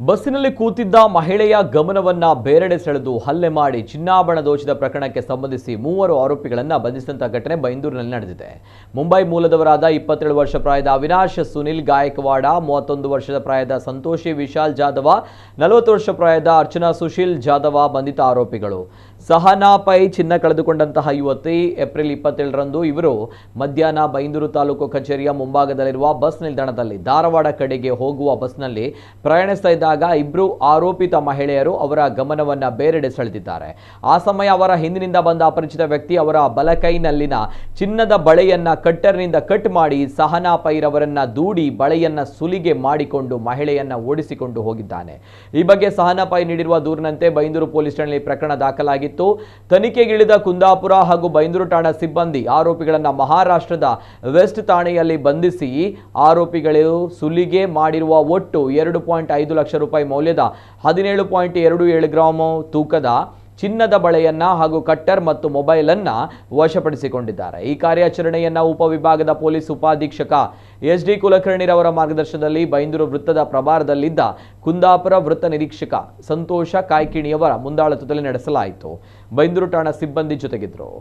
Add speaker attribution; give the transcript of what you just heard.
Speaker 1: ಬಸ್ಸಿನಲ್ಲಿ ಕೂತಿದ್ದ ಮಹಿಳೆಯ ಗಮನವನ್ನ ಬೇರೆಡೆ ಸೆಳೆದು ಹಲ್ಲೆ ಮಾಡಿ ಚಿನ್ನಾಭರಣ ದೋಷದ ಪ್ರಕರಣಕ್ಕೆ ಸಂಬಂಧಿಸಿ ಮೂವರು ಆರೋಪಿಗಳನ್ನು ಬಂಧಿಸಿದಂತ ಘಟನೆ ಬೈಂದೂರಿನಲ್ಲಿ ನಡೆದಿದೆ. ಮುಂಬೈ ಮೂಲದವರಾದ 27 ವರ್ಷ ಪ್ರಾಯದ ಅವಿನಾಶ್ ಸುನಿಲ್ ಗಾಯಕ್ವಾಡ, 31 ವರ್ಷದ ಪ್ರಾಯದ ಸಂತೋಷಿ ವಿಶಾಲ್ ಜಾಧವ, 40 ವರ್ಷ ಪ್ರಾಯದ ಅರ್ಚನಾ ಸುಶೀಲ್ ಜಾಧವ ಬಂಧಿತ ಆರೋಪಿಗಳು. ಸಹನಾ ಪೈ ಚಿನ್ನ ಕಳೆದುಕೊಂಡಂತಹ ಯುವತಿ ಏಪ್ರಿಲ್ 27ರಂದು ಇವರು ಮಧ್ಯಾಹ್ನ ಬೈಂದೂರು ತಾಲೂಕು ಕಚೇರಿಯ ಮುಂಭಾಗದಲ್ಲಿರುವ ಬಸ್ ನಿಲ್ದಾಣದಲ್ಲಿ ಧಾರವಾಡ ಕಡೆಗೆ ಹೋಗುವ ಬಸ್ನಲ್ಲಿ ಪ್ರಯಾಣಿಸ್ತಾ ಇದ್ದಾಗ ಇಬ್ಬರು ಆರೋಪಿತ ಮಹಿಳೆಯರು ಅವರ ಗಮನವನ್ನ ಬೇರೆಡೆ ಸೆಳೆದಿದ್ದಾರೆ. ಆ ಸಮಯ ಅವರ ಹಿಂದಿನಿಂದ ಬಂದ ಅಪರಿಚಿತ ವ್ಯಕ್ತಿ ಅವರ ಬಲಕೈನಲ್ಲಿನ ಚಿನ್ನದ ಬಳೆಯನ್ನ ಕಟ್ಟರ್ನಿಂದ ಕಟ್ ಮಾಡಿ ಸಹನಾ ಪೈರವರನ್ನ ದೂಡಿ ಬಳೆಯನ್ನ ಸುಲಿಗೆ ಮಾಡಿಕೊಂಡು ಮಹಿಳೆಯನ್ನ ಓಡಿಸಿಕೊಂಡು ಹೋಗಿದ್ದಾನೆ. ಈ ಬಗ್ಗೆ ಸಹನಾ ಪೈ ನೀಡಿರುವ ದೂರಿನಂತೆ ಬೈಂದೂರು ಪೊಲೀಸ್ ಠಾಣೆಯಲ್ಲಿ ಪ್ರಕರಣ ದಾಖಲಾಗಿತ್ತು. ತನಿಖೆಗಿಳಿದ ಕುಂದಾಪುರ ಹಾಗೂ ಬೈಂದೂರು ಠಾಣಾ ಸಿಬ್ಬಂದಿ ಆರೋಪಿಗಳನ್ನ ಮಹಾರಾಷ್ಟ್ರದ ವೆಸ್ಟ್ ಠಾಣೆಯಲ್ಲಿ ಬಂಧಿಸಿ ಆರೋಪಿಗಳು ಸುಲಿಗೆ ಮಾಡಿರುವ ಒಟ್ಟು 2.5 ಲಕ್ಷ ರೂಪಾಯಿ ಮೌಲ್ಯದ 17.27 ಗ್ರಾಂ ತೂಕದ ಚಿನ್ನದ ಬಳೆಯನ್ನ ಹಾಗೂ ಕಟ್ಟರ್ ಮತ್ತು ಮೊಬೈಲ್ ಅನ್ನ ವಶಪಡಿಸಿಕೊಂಡಿದ್ದಾರೆ. ಈ ಕಾರ್ಯಾಚರಣೆಯನ್ನ ಉಪವಿಭಾಗದ ಪೊಲೀಸ್ ಉಪಾಧೀಕ್ಷಕ SD ಕುಲಕರ್ಣಿರವರ ಮಾರ್ಗದರ್ಶನದಲ್ಲಿ ಬೈಂದೂರು ವೃತ್ತದ ಪ್ರಭಾರದಲ್ಲಿದ್ದ ಕುಂದಾಪುರ ವೃತ್ತ ನಿರೀಕ್ಷಕ ಸಂತೋಷ ಕಾಯ್ಕಿಣಿಯವರ ಮುಂದಾಳತ್ವದಲ್ಲಿ ನಡೆಸಲಾಯಿತು. ಬೈಂದೂರು ಠಾಣಾ ಸಿಬ್ಬಂದಿ ಜೊತೆಗಿದ್ರು.